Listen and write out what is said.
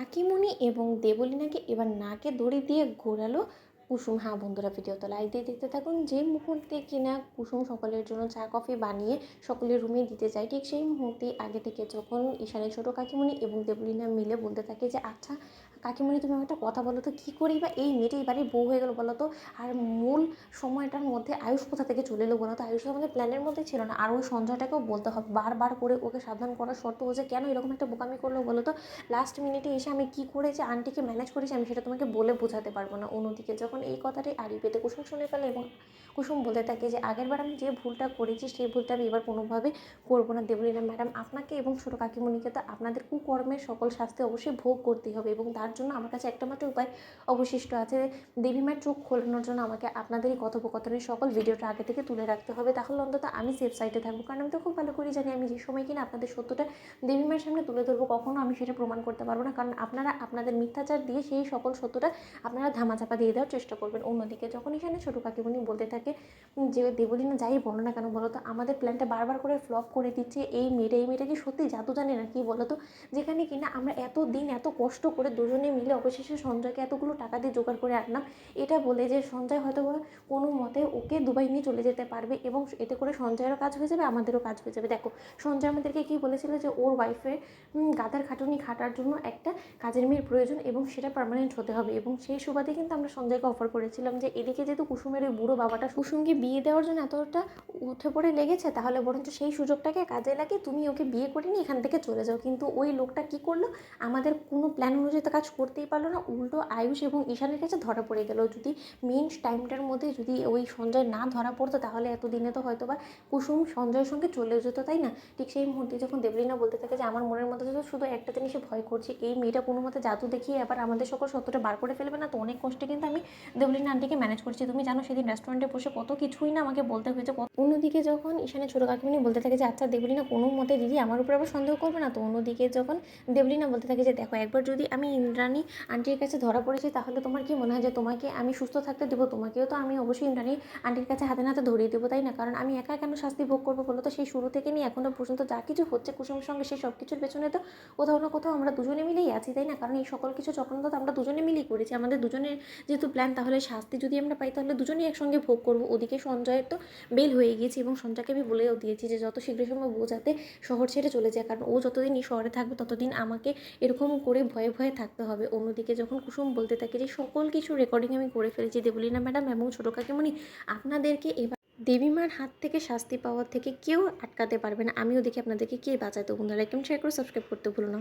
কাকিমণি এবং দেবলীনাকে এবার নাকে দড়ি দিয়ে ঘোরালো কুসুম। হ্যাঁ বন্ধুরা, ভিডিওতে লাইক দিয়ে দেখতে থাকুন। যে মুহূর্তে কিনা কুসুম সকলের জন্য চা কফি বানিয়ে সকলের রুমে দিতে যায়, ঠিক সেই মুহূর্তেই আগে থেকে যখন ঈশানের ছোটো কাকিমণি এবং দেবলীনা মিলে বলতে থাকে যে আচ্ছা কাকিমণি, তুমি একটা কথা বলো তো, কী করেই বা এই মেয়েটি এবারে বউ হয়ে গেলো বলো তো। আর মূল সময়টার মধ্যে আয়ুষ কোথা থেকে চলে এলো বলো তো। আয়ুষ আমাদের প্ল্যানের মধ্যে ছিল না। আর ওই সঞ্জয়টাকেও বলতে হবে, বারবার করে ওকে সাবধান করার শর্ত হচ্ছে কেন এরকম একটা বোকামি করলো বলো তো। লাস্ট মিনিটে এসে আমি কী করেছি, আন্টিকে ম্যানেজ করেছি, আমি সেটা তোমাকে বলে বোঝাতে পারবো না। অন্যদিকে যখন এই কথাটাই আড়ি পেতে কুসুম শুনে ফেলে এবং কুসুম বলতে থাকে যে আগেরবার আমি যে ভুলটা করেছি সেই ভুলটা আমি এবার কোনোভাবে করবো না। দেবলীনা ম্যাডাম, আপনাকে এবং ছোটো কাকিমণিকে তো আপনাদের কুকর্মের সকল শাস্তি অবশ্যই ভোগ করতেই হবে এবং তার জন্য আমার কাছে একটা মাত্র উপায় অবশিষ্ট আছে। দেবী মায়ের চোখ খোলানোর জন্য আমাকে আপনাদেরই কথোপকথনের সকল ভিডিওটা আগে থেকে তুলে রাখতে হবে, তাহলে অন্তত আমি সেফ সাইডে থাকবো। কারণ আমি তো খুব ভালো করে জানি আমি যে সময় কিনা আপনাদের সত্যটা দেবী মায়ের সামনে তুলে ধরবো, কখনো আমি সেটা প্রমাণ করতে পারবো না। কারণ আপনারা আপনাদের মিথ্যাচার দিয়ে সেই সকল সত্যটা আপনারা ধামাচাপা দিয়ে দেওয়ার চেষ্টা করবেন। অন্যদিকে যখন এখানে ছোটো কাকিমণি বলতে থাকে যে দেবলীনা যাই বলো না কেন বলো তো, আমাদের প্ল্যানটা বারবার করে ফ্লপ করে দিচ্ছে এই মেয়েটা কি সত্যি জাদু জানে না কি বলো তো। যেখানে কিনা আমরা এত দিন এত কষ্ট করে দুজনে মিলে অবশেষে সঞ্জয়কে এতগুলো টাকা দিয়ে জোগাড় করে আনলাম, এটা বলে যে সঞ্জয় হয়তো কোনো মতে ওকে দুবাই নিয়ে চলে যেতে পারবে এবং এতে করে সঞ্জয়েরও কাজ হয়ে যাবে, আমাদেরও কাজ হয়ে যাবে। দেখো সঞ্জয় আমাদেরকে কী বলেছিল যে ওর ওয়াইফের গাধার খাটুনি খাটার জন্য একটা কাজের মেয়ের প্রয়োজন এবং সেটা পার্মানেন্ট হতে হবে। এবং সেই সুবাদে কিন্তু আমরা সঞ্জয়কে অফার করেছিলাম যে এদিকে যেহেতু কুসুমের ওই বুড়ো বাবাটা কুসুমকে বিয়ে দেওয়ার জন্য এতটা উঠে পড়ে লেগেছে, তাহলে বরঞ্চ সেই সুযোগটাকে কাজে লাগিয়ে তুমি ওকে বিয়ে করে নিয়ে এখান থেকে চলে যাও। কিন্তু ওই লোকটা কী করলো, আমাদের কোনো প্ল্যান অনুযায়ী তো কাজ করতেই পারলো না, উল্টো আয়ুষ এবং ঈশানের কাছে ধরা পড়ে গেল। যদি মেন টাইমটার মধ্যে যদি ওই সঞ্জয় না ধরা পড়তো তাহলে এতদিনে তো হয়তো বা কুসুম সঞ্জয়ের সঙ্গে চলে যেত, তাই না। ঠিক সেই মুহূর্তে যখন দেবলীনা বলতে থাকে যে আমার মনের মধ্যে শুধু একটা জিনিসে ভয় করছি, এই মেয়েটা কোনো মতে জাদু দেখিয়ে আবার আমাদের সকল সত্যটা বার করে ফেলবে না তো। অনেক কষ্টে কিন্তু আমি দেবলীনা আন্টিকে ম্যানেজ করছি, তুমি জানো সেদিন রেস্টুরেন্টে বসে কত কিছুই না আমাকে বলতে হয়েছে। অন্যদিকে যখন ঈশানের ছোটো কাকিমণি বলতে থাকে যে আচ্ছা দেবলীনা কোনো মতে দিদি আমার উপর আবার সন্দেহ করবে না তো। অন্যদিকে যখন দেবলীনা বলতে থাকে যে দেখো একবার যদি আমি ইন্দ্রাণী আন্টির কাছে ধরা পড়েছি তাহলে তোমার কি মনে হয় যে তোমাকে আমি সুস্থ থাকতে দেবো? তোমাকেও তো আমি অবশ্যই ইন্দ্রাণী আন্টির কাছে হাতে নাতে ধরিয়ে দেবো, তাই না। কারণ আমি একা কেন শাস্তি ভোগ করবো বলো তো। সেই শুরু থেকে নিয়ে এখনো পর্যন্ত যা কিছু হচ্ছে কুসুমের সঙ্গে সেই সব কিছুর পেছনে তো কোথাও না কোথাও আমরা দুজনে মিলেই আছি, তাই না। কারণ এই সকল কিছু চক্রান্ত তো আমরা দুজনে মিলেই করেছি, আমাদের দুজনের যেহেতু প্ল্যান, তাহলে শাস্তি যদি আমরা পাই তাহলে দুজনেই একসঙ্গে ভোগ করবো। ওদিকে সঞ্জয়ের তো বেল হয়ে গিয়েছে এবং সঞ্জয়কে আমি বলেও দিয়েছি যে যত শীঘ্র সম্ভব ও যাতে শহর ছেড়ে চলে যায়, কারণ ও যতদিন এই শহরে থাকবে ততদিন আমাকে এরকম করে ভয়ে ভয়ে থাকতে হবে। অন্যদিকে যখন কুসুম বলতে থাকে যে সকল কিছু রেকর্ডিং আমি করে ফেলেছি দেবলীনা ম্যাডাম এবং ছোটো কাকিমণি, আপনাদেরকে এবার দেবীমার হাত থেকে শাস্তি পাওয়ার থেকে কেউ আটকাতে পারবে না। আমিও দেখি আপনাদেরকে কে বাঁচায়। তো বন্ধুরা লাইক কমেন্ট শেয়ার করে সাবস্ক্রাইব করতে ভুলো না।